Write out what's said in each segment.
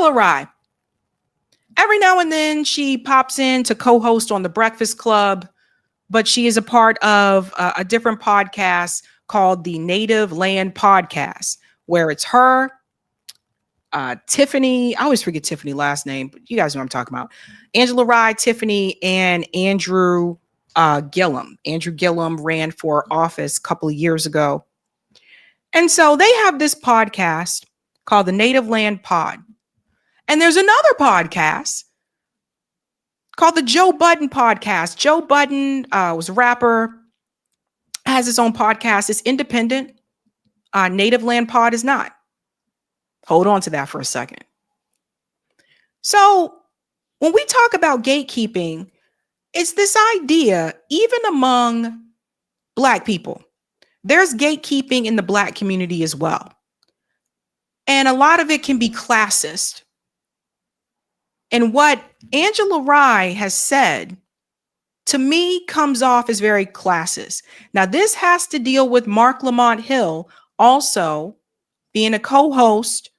Angela Rye. Every now and then she pops in to co-host on The Breakfast Club, but she is a part of a different podcast called the Native Land Podcast, where it's her, Tiffany. I always forget Tiffany's last name, but you guys know what I'm talking about. Angela Rye, Tiffany, and Andrew Gillum. Andrew Gillum ran for office a couple of years ago. And so they have this podcast called the Native Land Pod. And there's another podcast called the Joe Budden Podcast. Joe Budden was a rapper, has his own podcast. It's independent. Native Land Pod is not. Hold on to that for a second. So when we talk about gatekeeping, it's this idea, even among Black people, there's gatekeeping in the Black community as well. And a lot of it can be classist. And what Angela Rye has said, to me, comes off as very classist. Now, this has to deal with Mark Lamont Hill also being a co-host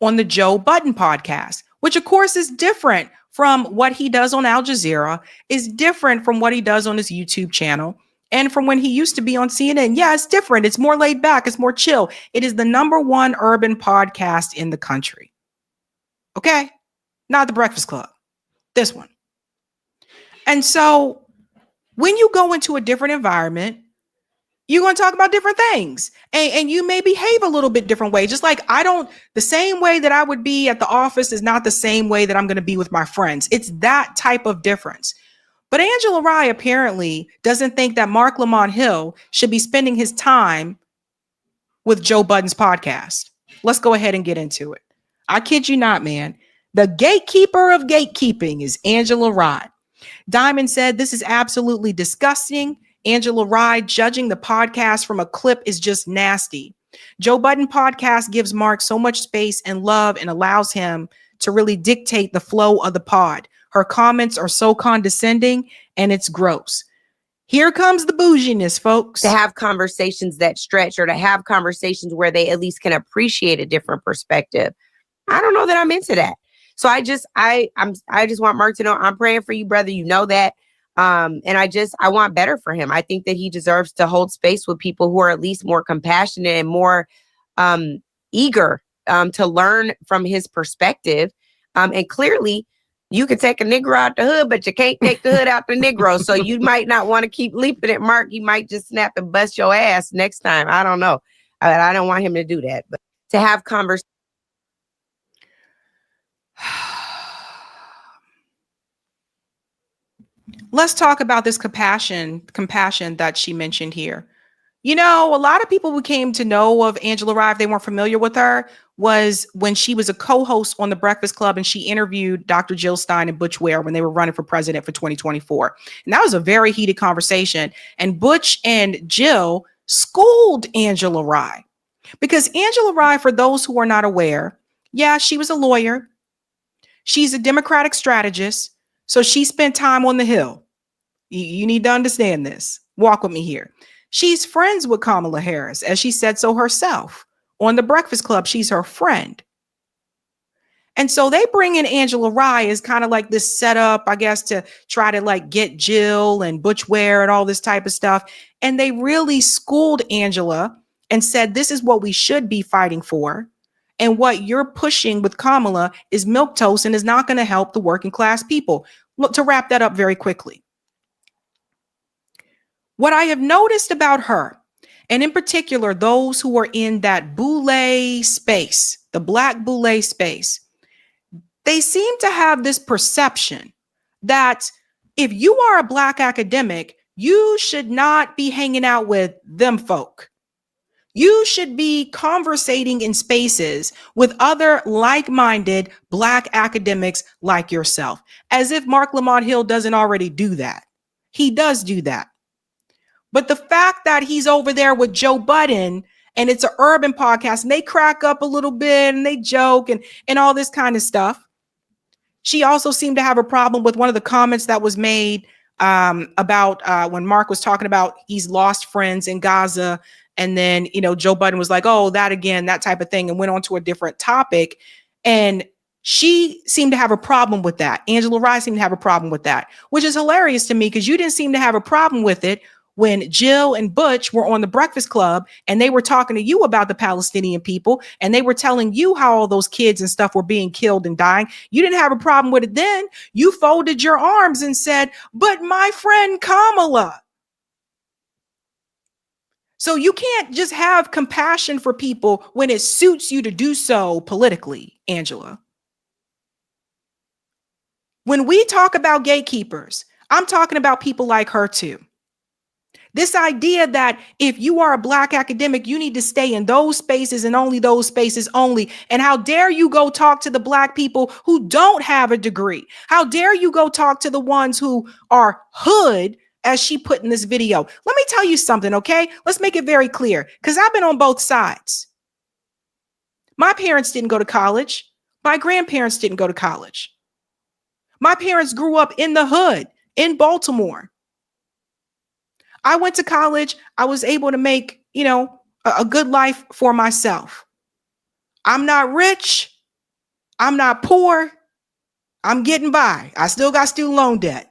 on the Joe Budden podcast, which of course is different from what he does on Al Jazeera, is different from what he does on his YouTube channel, and from when he used to be on CNN. Yeah, it's different. It's more laid back. It's more chill. It is the #1 urban podcast in the country. Okay? Not The Breakfast Club. This one. And so when you go into a different environment, you're going to talk about different things, and you may behave a little bit different way. Just like the same way that I would be at the office is not the same way that I'm going to be with my friends. It's that type of difference. But Angela Rye apparently doesn't think that Mark Lamont Hill should be spending his time with Joe Budden's podcast. Let's go ahead and get into it. I kid you not, man. The gatekeeper of gatekeeping is Angela Rye. Diamond said, "This is absolutely disgusting. Angela Rye judging the podcast from a clip is just nasty. Joe Budden podcast gives Mark so much space and love and allows him to really dictate the flow of the pod. Her comments are so condescending and it's gross." Here comes the bouginess, folks. To have conversations that stretch, or to have conversations where they at least can appreciate a different perspective. I don't know that I'm into that. So I just want Mark to know I'm praying for you, brother. You know that. And I want better for him. I think that he deserves to hold space with people who are at least more compassionate and more eager to learn from his perspective. And clearly, you can take a Negro out the hood, but you can't take the hood out the Negro. So you might not want to keep leaping at Mark. He might just snap and bust your ass next time. I don't know. I don't want him to do that. But to have conversations. Let's talk about this compassion that she mentioned here. You know, a lot of people who came to know of Angela Rye, if they weren't familiar with her, was when she was a co-host on The Breakfast Club and she interviewed Dr. Jill Stein and Butch Ware when they were running for president for 2024. And that was a very heated conversation. And Butch and Jill schooled Angela Rye, because Angela Rye, for those who are not aware, yeah, she was a lawyer. She's a Democratic strategist. So she spent time on the Hill. You need to understand this. Walk with me here. She's friends with Kamala Harris, as she said so herself. On The Breakfast Club, she's her friend. And so they bring in Angela Rye as kind of like this setup, I guess, to try to like get Jill and Butch Ware and all this type of stuff. And they really schooled Angela and said, this is what we should be fighting for. And what you're pushing with Kamala is milquetoast and is not going to help the working class people. Look, to wrap that up very quickly. What I have noticed about her, and in particular, those who are in that boule space, the Black boule space, they seem to have this perception that if you are a Black academic, you should not be hanging out with them folk. You should be conversating in spaces with other like-minded Black academics like yourself, as if Mark Lamont Hill doesn't already do that. He does do that. But the fact that he's over there with Joe Budden and it's an urban podcast and they crack up a little bit and they joke and all this kind of stuff. She also seemed to have a problem with one of the comments that was made about when Mark was talking about he's lost friends in Gaza. And then, you know, Joe Budden was like, oh, that again, that type of thing, and went on to a different topic. And she seemed to have a problem with that. Angela Rye seemed to have a problem with that, which is hilarious to me because you didn't seem to have a problem with it when Jill and Butch were on the Breakfast Club and they were talking to you about the Palestinian people and they were telling you how all those kids and stuff were being killed and dying. You didn't have a problem with it then. You folded your arms and said, but my friend Kamala. So you can't just have compassion for people when it suits you to do so politically, Angela. When we talk about gatekeepers, I'm talking about people like her too. This idea that if you are a Black academic, you need to stay in those spaces and only those spaces only. And how dare you go talk to the Black people who don't have a degree? How dare you go talk to the ones who are hood, as she put in this video? Let me tell you something, okay? Let's make it very clear, because I've been on both sides. My parents didn't go to college. My grandparents didn't go to college. My parents grew up in the hood in Baltimore. I went to college. I was able to make, a good life for myself. I'm not rich. I'm not poor. I'm getting by. I still got student loan debt.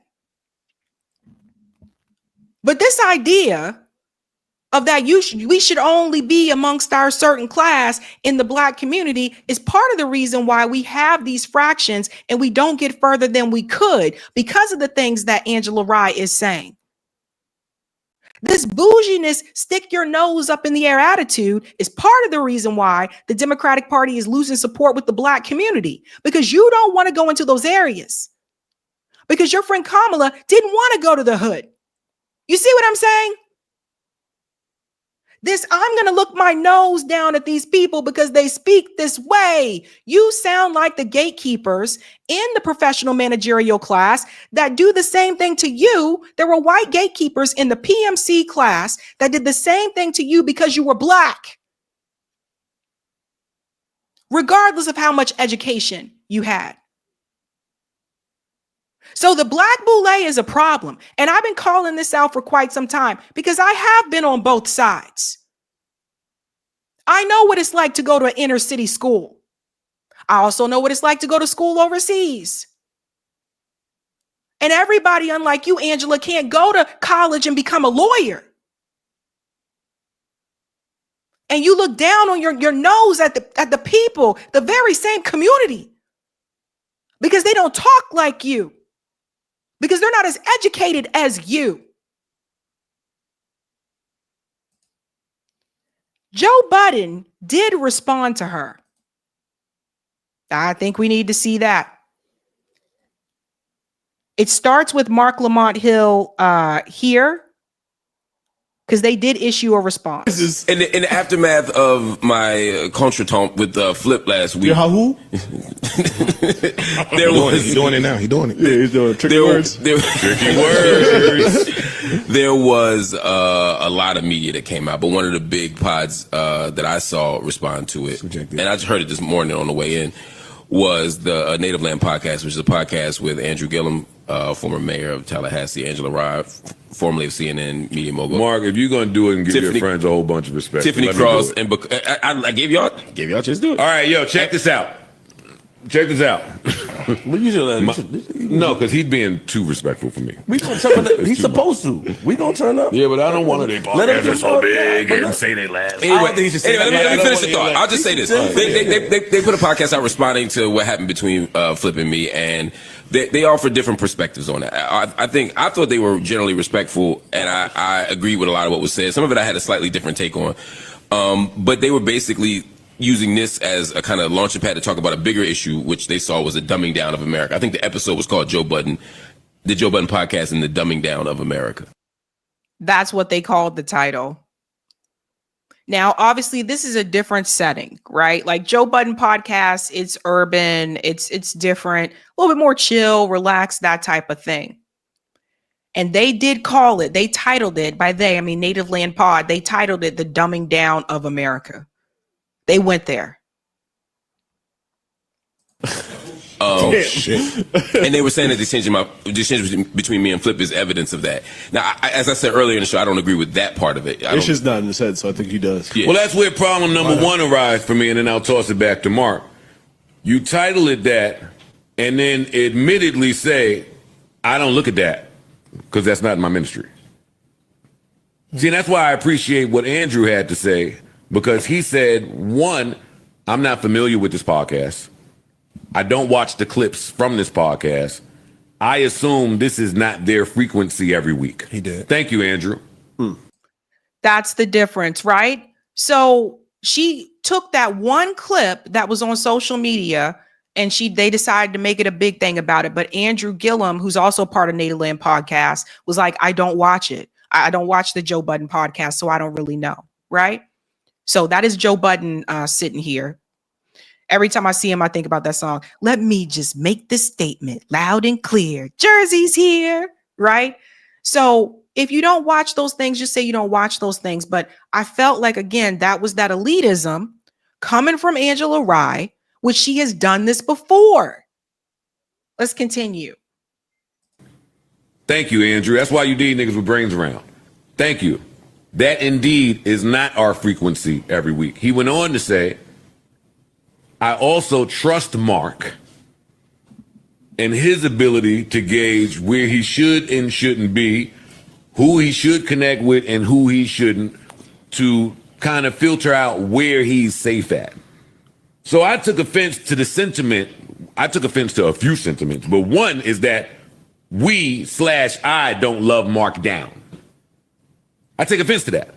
But this idea of that we should only be amongst our certain class in the Black community is part of the reason why we have these fractions and we don't get further than we could because of the things that Angela Rye is saying. This bouginess, stick your nose up in the air attitude is part of the reason why the Democratic Party is losing support with the Black community, because you don't want to go into those areas because your friend Kamala didn't want to go to the hood. You see what I'm saying? I'm going to look my nose down at these people because they speak this way. You sound like the gatekeepers in the professional managerial class that do the same thing to you. There were white gatekeepers in the PMC class that did the same thing to you because you were Black, regardless of how much education you had. So the Black boule is a problem. And I've been calling this out for quite some time because I have been on both sides. I know what it's like to go to an inner city school. I also know what it's like to go to school overseas. And everybody, unlike you, Angela, can't go to college and become a lawyer. And you look down on your nose at the people, the very same community, because they don't talk like you. Because they're not as educated as you. Joe Budden did respond to her. I think we need to see that. It starts with Mark Lamont Hill here, because they did issue a response. In the aftermath of my contretemps with Flip last week. Yahoo? He's doing it now. He's doing it. Yeah, he's doing tricky words. Tricky words. There was a lot of media that came out, but one of the big pods that I saw respond to it, and I just heard it this morning on the way in, was the Native Land podcast, which is a podcast with Andrew Gillum, former mayor of Tallahassee, Angela Rye, formerly of CNN media mogul. Mark, if you're going to do it and give your friends a whole bunch of respect. Tiffany Cross, and I gave y'all a chance to do it. All right, yo, check this out. Check this out. No, because he's being too respectful for me. We gonna turn up. He's supposed to. We gonna turn up. Yeah, but I don't want to. Let him get so big and say they last. Anyway, let me finish the thought. I'll just say this. They put a podcast out responding to what happened between Flip and me, and they offer different perspectives on it. I thought they were generally respectful, and I agree with a lot of what was said. Some of it I had a slightly different take on, but they were basically using this as a kind of launching pad to talk about a bigger issue, which they saw was a dumbing down of America. I think the episode was called the Joe Budden podcast and the dumbing down of America. That's what they called the title. Now, obviously, this is a different setting, right? Like Joe Budden podcast, it's urban, it's different, a little bit more chill, relaxed, that type of thing. And they did call it, they titled it, by they, I mean Native Land Pod, they titled it the dumbing down of America. They went there. Shit. And they were saying that the exchange between me and Flip is evidence of that. Now, as I said earlier in the show, I don't agree with that part of it. It's just not in his head, so I think he does. Yeah. Well, that's where problem number one arises for me, and then I'll toss it back to Mark. You title it that, and then admittedly say, I don't look at that because that's not my ministry. See, and that's why I appreciate what Andrew had to say, because he said, one, I'm not familiar with this podcast. I don't watch the clips from this podcast. I assume this is not their frequency every week. He did. Thank you, Andrew. That's the difference, right? So she took that one clip that was on social media and they decided to make it a big thing about it. But Andrew Gillum, who's also part of Native Land Podcast, was like, I don't watch it. I don't watch the Joe Budden podcast, so I don't really know, right? So that is Joe Budden sitting here. Every time I see him, I think about that song. Let me just make this statement loud and clear. Jersey's here, right? So if you don't watch those things, just say you don't watch those things. But I felt like, again, that was that elitism coming from Angela Rye, which she has done this before. Let's continue. Thank you, Andrew. That's why you need niggas with brains around. Thank you. That indeed is not our frequency every week. He went on to say, I also trust Mark and his ability to gauge where he should and shouldn't be, who he should connect with and who he shouldn't, to kind of filter out where he's safe at. So I took offense to the sentiment. I took offense to a few sentiments, but one is that I don't love Mark down. I take offense to that.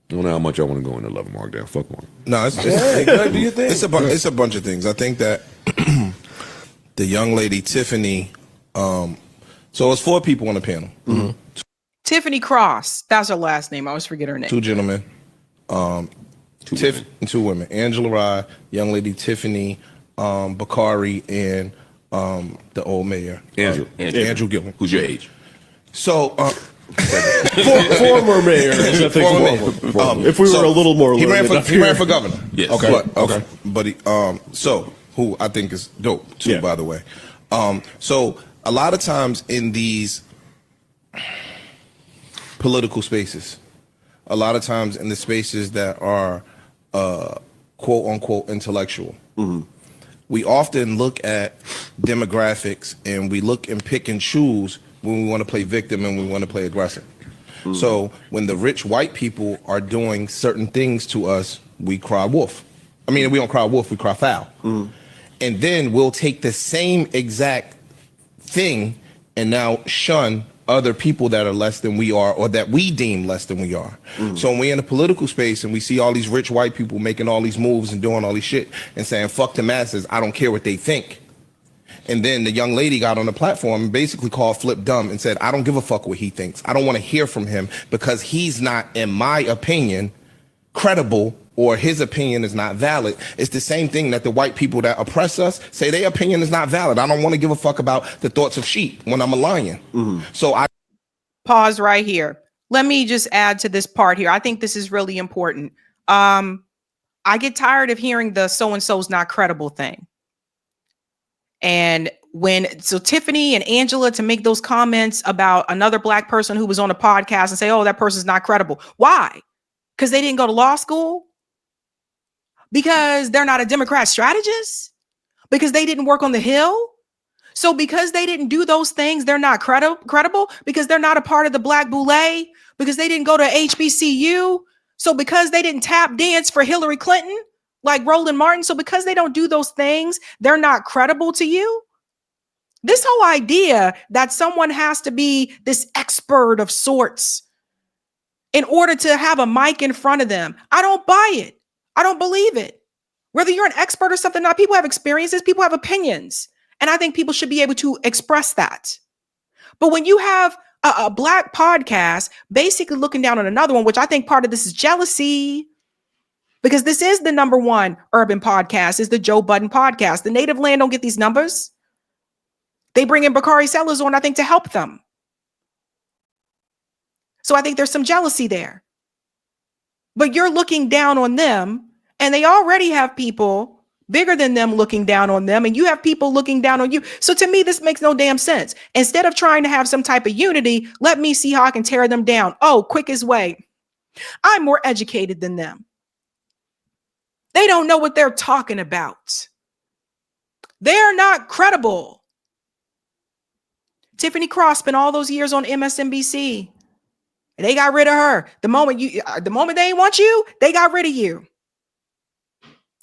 I don't know how much I want to go into love Mark down. Fuck Mark. No, it's just Do you think? it's a bunch of things. I think that the young lady Tiffany. So it's 4 people on the panel. Mm-hmm. Tiffany Cross. That's her last name. I always forget her name. 2 gentlemen. 2 women. Angela Rye, young lady Tiffany, Bakari, and the old mayor Andrew Gillum. Who's your age? So Former mayor. If we were a little more, he ran for governor. Yes. Okay. But he, so who I think is dope too, by the way. So a lot of times in these political spaces, a lot of times in the spaces that are quote unquote intellectual, we often look at demographics and we look and pick and choose when we want to play victim and we want to play aggressor. So when the rich white people are doing certain things to us, we cry wolf. I mean, we don't cry wolf, we cry foul. And then we'll take the same exact thing and now shun other people that are less than we are or that we deem less than we are. So when we're in a political space and we see all these rich white people making all these moves and doing all these shit and saying, fuck the masses, I don't care what they think. And then the young lady got on the platform and basically called Flip dumb and said, I don't give a fuck what he thinks. I don't want to hear from him because he's not, in my opinion, credible, or his opinion is not valid. It's the same thing that the white people that oppress us say their opinion is not valid. I don't want to give a fuck about the thoughts of sheep when I'm a lion. So I Pause right here. Let me just add to this part here. I think this is really important. I get tired of hearing the so-and-so's not credible thing. And so Tiffany and Angela to make those comments about another Black person who was on a podcast and say, oh, that person's not credible. Why? Because they didn't go to law school? Because they're not a Democrat strategist? Because they didn't work on the Hill? So because they didn't do those things, they're not credible? Because they're not a part of the Black Boule? Because they didn't go to HBCU? So because they didn't tap dance for Hillary Clinton? Like Roland Martin, so because they don't do those things, they're not credible to you? This whole idea that someone has to be this expert of sorts in order to have a mic in front of them, I don't buy it. I don't believe it. Whether you're an expert or something, not people have experiences, people have opinions. And I think people should be able to express that. But when you have a Black podcast basically looking down on another one, which I think part of this is jealousy, because this is the #1 urban podcast, is the Joe Budden podcast. The Native Land don't get these numbers. They bring in Bakari Sellers on, I think, to help them. So I think there's some jealousy there. But you're looking down on them, and they already have people bigger than them looking down on them, and you have people looking down on you. So to me, this makes no damn sense. Instead of trying to have some type of unity, let me see how I can tear them down. Oh, quickest way. I'm more educated than them. They don't know what they're talking about. They're not credible. Tiffany Cross spent all those years on MSNBC. And they got rid of her. The moment they ain't want you, they got rid of you.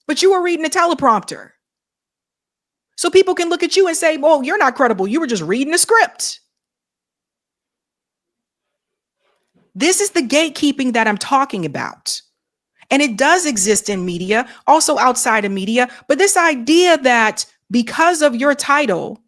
But you were reading a teleprompter. So people can look at you and say, well, you're not credible. You were just reading a script. This is the gatekeeping that I'm talking about. And it does exist in media, also outside of media. But this idea that because of your title,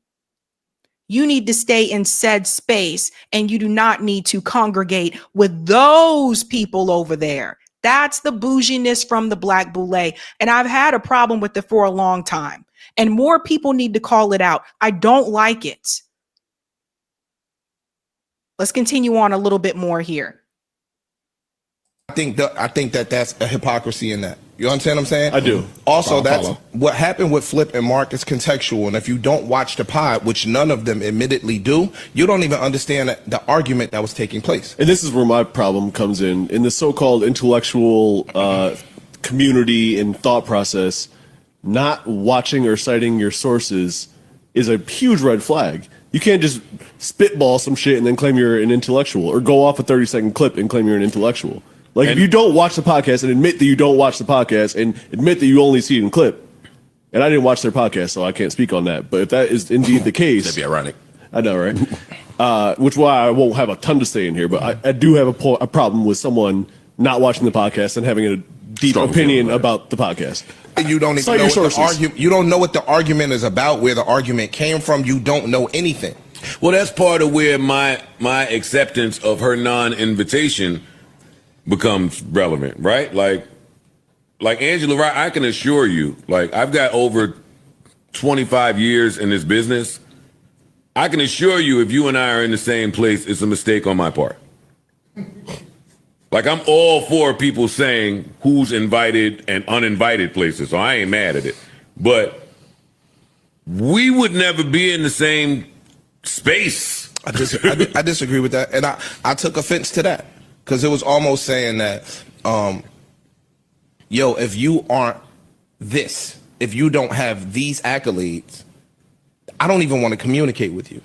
you need to stay in said space and you do not need to congregate with those people over there. That's the bouginess from the Black Boule. And I've had a problem with it for a long time. And more people need to call it out. I don't like it. Let's continue on a little bit more here. I think that that's a hypocrisy in that. You understand what I'm saying? I do. Also, that's what happened with Flip and Mark is contextual. And if you don't watch the pod, which none of them admittedly do, you don't even understand the argument that was taking place. And this is where my problem comes in the so-called intellectual community and thought process. Not watching or citing your sources is a huge red flag. You can't just spitball some shit and then claim you're an intellectual, or go off a 30-second clip and claim you're an intellectual. Like, if you don't watch the podcast and admit that you don't watch the podcast and admit that you only see it in clip, and I didn't watch their podcast, so I can't speak on that. But if that is indeed the case, that'd be ironic. I know, right? Which why I won't have a ton to say in here, but I do have a problem with someone not watching the podcast and having a deep opinion about the podcast. You don't even know what the argument. You don't know what the argument is about, where the argument came from. You don't know anything. Well, that's part of where my acceptance of her non-invitation becomes relevant, right? Like Angela Rye, I can assure you, like, I've got over 25 years in this business. I can assure you, if you and I are in the same place, it's a mistake on my part. Like, I'm all for people saying who's invited and uninvited places, so I ain't mad at it. But we would never be in the same space. I disagree with that, and I took offense to that. Because it was almost saying that, yo, if you aren't this, if you don't have these accolades, I don't even want to communicate with you.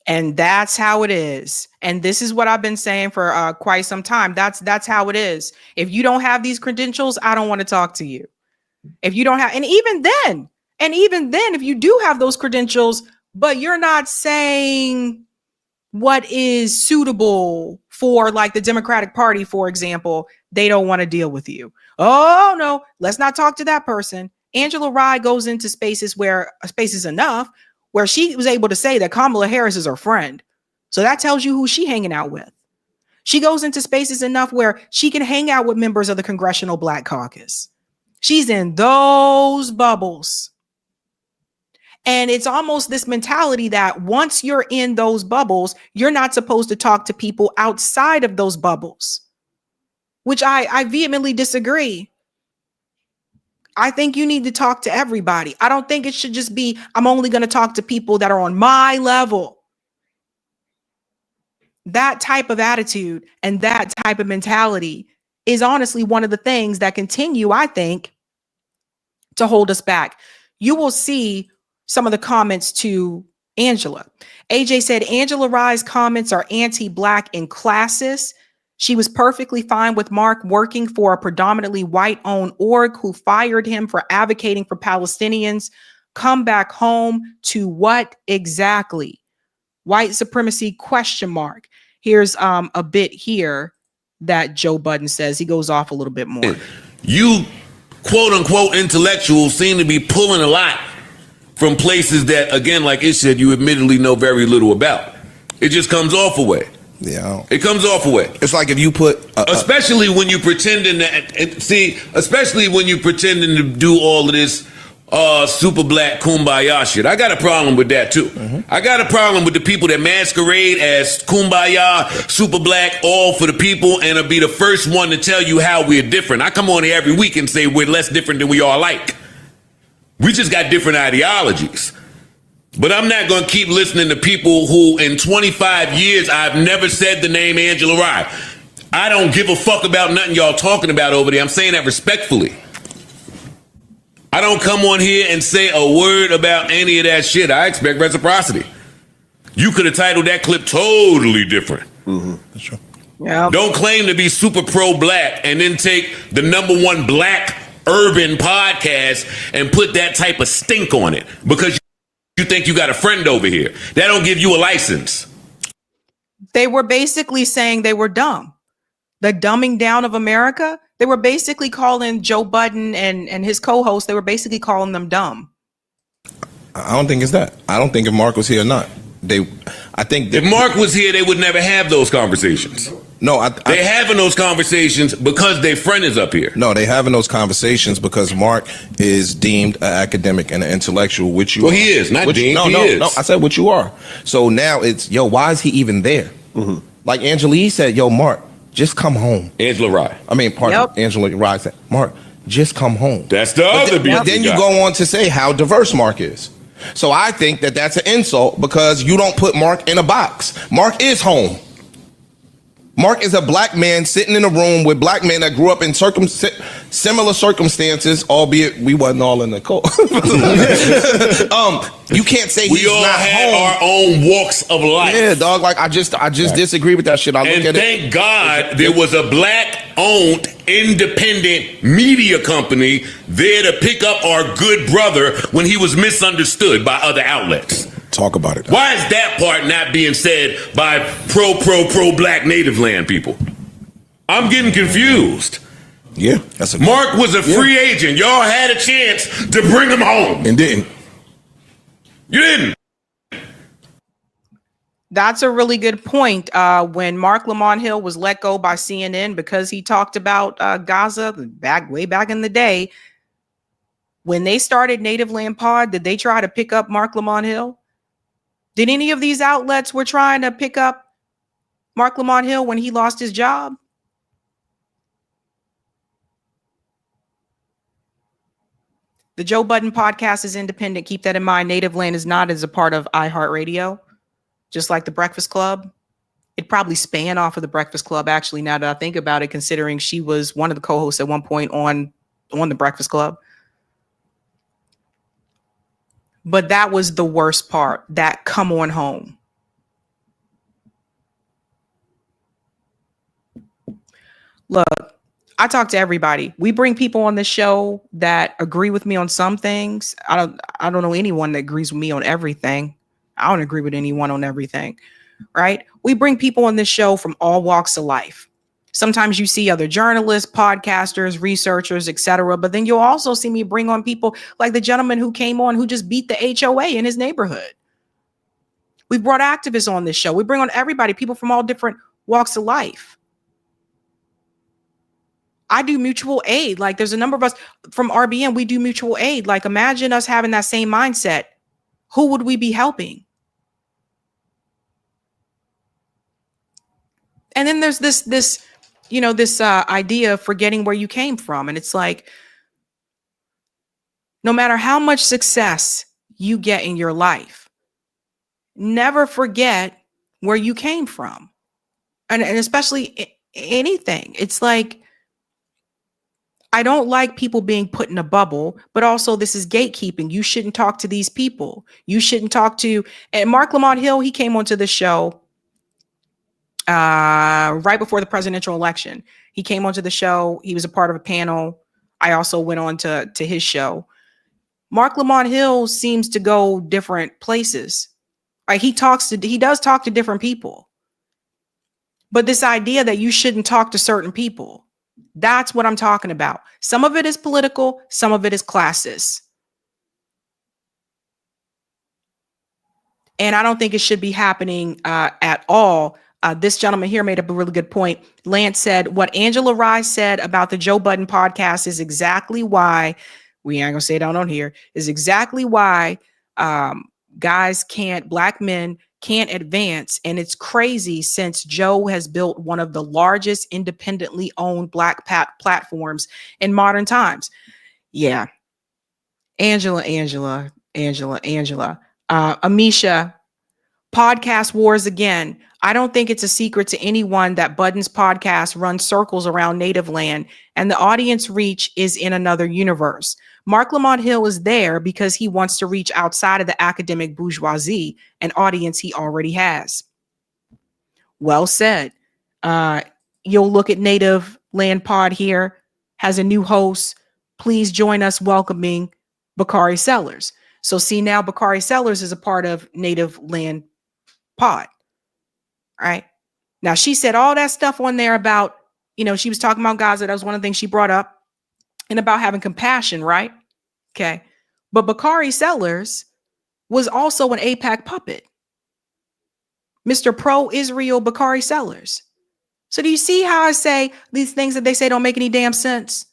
And that's how it is. And this is what I've been saying for quite some time. That's how it is. If you don't have these credentials, I don't want to talk to you. If you don't have, and even then, if you do have those credentials, but you're not saying what is suitable for, like, the Democratic Party, for example, they don't want to deal with you. Oh, no, let's not talk to that person. Angela Rye goes into spaces enough where she was able to say that Kamala Harris is her friend. So that tells you who she hanging out with. She goes into spaces enough where she can hang out with members of the Congressional Black Caucus. She's in those bubbles. And it's almost this mentality that once you're in those bubbles, you're not supposed to talk to people outside of those bubbles, which I vehemently disagree. I think you need to talk to everybody. I don't think it should just be, I'm only going to talk to people that are on my level. That type of attitude and that type of mentality is honestly one of the things that continue, I think, to hold us back. You will see some of the comments to Angela. AJ said, Angela Rye's comments are anti-Black and classist. She was perfectly fine with Mark working for a predominantly white-owned org who fired him for advocating for Palestinians. Come back home to what exactly? White supremacy ? Here's a bit here that Joe Budden says. He goes off a little bit more. You quote-unquote intellectuals seem to be pulling a lot from places that, again, like it said, you admittedly know very little about. It just comes off a way. Yeah, it comes off a way. It's like if you put, especially when you pretending especially when you pretending to do all of this super Black kumbaya shit. I got a problem with that too. I got a problem with the people that masquerade as kumbaya, super Black, all for the people, and will be the first one to tell you how we're different. I come on here every week and say we're less different than we are alike. We just got different ideologies. But I'm not going to keep listening to people who in 25 years, I've never said the name Angela Rye. I don't give a fuck about nothing y'all talking about over there. I'm saying that respectfully. I don't come on here and say a word about any of that shit. I expect reciprocity. You could have titled that clip totally different. That's true. Yeah. Don't claim to be super pro-black and then take the #1 black urban podcast and put that type of stink on it because you think you got a friend over here. That don't give you a license. They were basically saying they were dumb. The dumbing down of America. They were basically calling Joe Budden and his co-host, they were basically calling them dumb. I don't think it's that. I don't think if Mark was here or not. I think that If Mark was here, they would never have those conversations. No, They having those conversations because their friend is up here. No, they having those conversations because Mark is deemed an academic and an intellectual, which you Well, are. he is, not Which- deemed, No, he no, is. no. I said what you are. So now it's, yo, why is he even there? Like Angela Rye said, yo, Mark, just come home. Angela Rye. I mean, pardon, Angela Rye said, Mark, just come home. That's the But other beef. then you go on to say how diverse Mark is. So I think that that's an insult because you don't put Mark in a box. Mark is home. Mark is a black man sitting in a room with black men that grew up in similar circumstances, albeit we wasn't all in the cult. You can't say We he's all not had home. our own walks of life. Yeah, dog. Like I just disagree with that shit. I look And at it. thank God there was a black-owned, independent media company there to pick up our good brother when he was misunderstood by other outlets. Talk about it. Why is that part not being said by pro-black native land people? I'm getting confused. Yeah, that's a Mark was a free agent. Y'all had a chance to bring him home. and didn't. You didn't. That's a really good point. When Mark Lamont Hill was let go by CNN because he talked about Gaza way back in the day, when they started Native Land Pod, did they try to pick up Mark Lamont Hill? Did any of these outlets were trying to pick up Mark Lamont Hill when he lost his job? The Joe Budden podcast is independent. Keep that in mind. Native Land is not as a part of iHeart Radio, just like the Breakfast Club. It probably span off of the Breakfast Club, actually, now that I think about it, considering she was one of the co-hosts at one point on the Breakfast Club. But that was the worst part, that come on home. Look, I talk to everybody. We bring people on the show that agree with me on some things. I don't know anyone that agrees with me on everything. I don't agree with anyone on everything, right? We bring people on this show from all walks of life. Sometimes you see other journalists, podcasters, researchers, etc. But then you'll also see me bring on people like the gentleman who came on who just beat the HOA in his neighborhood. We've brought activists on this show. We bring on everybody, people from all different walks of life. I do mutual aid. Like there's a number of us from RBN, we do mutual aid. Like imagine us having that same mindset. Who would we be helping? And then there's this idea of forgetting where you came from. And it's like, no matter how much success you get in your life, never forget where you came from. And especially anything. It's like, I don't like people being put in a bubble, but also this is gatekeeping. You shouldn't talk to these people. You shouldn't talk to, and Mark Lamont Hill, he came onto the show right before the presidential election. He came onto the show. He was a part of a panel. I also went on to his show. Mark Lamont Hill seems to go different places. Like he does talk to different people. But this idea that you shouldn't talk to certain people, that's what I'm talking about. Some of it is political, some of it is classist. And I don't think it should be happening at all. This gentleman here made up a really good point. Lance said, what Angela Rye said about the Joe Budden podcast is exactly why, we ain't gonna say it out on here, is exactly why black men can't advance. And it's crazy since Joe has built one of the largest independently owned black platforms in modern times. Yeah. Angela. Amisha, podcast wars again. I don't think it's a secret to anyone that Budden's podcast runs circles around native land and the audience reach is in another universe. Mark Lamont Hill is there because he wants to reach outside of the academic bourgeoisie, an audience he already has. Well said. You'll look at Native Land Pod here, has a new host. Please join us welcoming Bakari Sellers. So see, now Bakari Sellers is a part of Native Land Pod. Right. Now, she said all that stuff on there about, she was talking about Gaza. That was one of the things she brought up, and about having compassion. Right. Okay. But Bakari Sellers was also an AIPAC puppet. Mr. Pro-Israel Bakari Sellers. So do you see how I say these things that they say don't make any damn sense?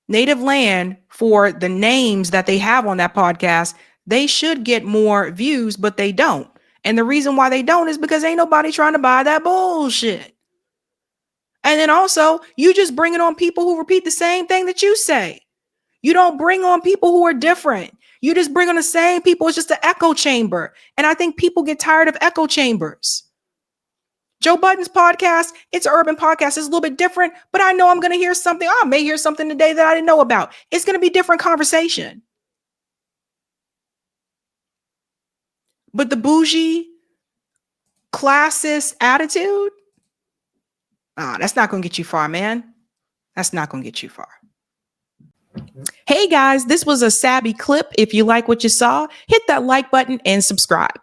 Native Land, for the names that they have on that podcast, they should get more views, but they don't. And the reason why they don't is because ain't nobody trying to buy that bullshit. And then also, you just bring it on people who repeat the same thing that you say. You don't bring on people who are different. You just bring on the same people. It's just an echo chamber. And I think people get tired of echo chambers. Joe Budden's podcast, it's an urban podcast. It's a little bit different, but I know I'm going to hear something. I may hear something today that I didn't know about. It's going to be different conversation. But the bougie, classist attitude, that's not going to get you far, man. That's not going to get you far. Hey guys, this was a Sabby clip. If you like what you saw, hit that like button and subscribe.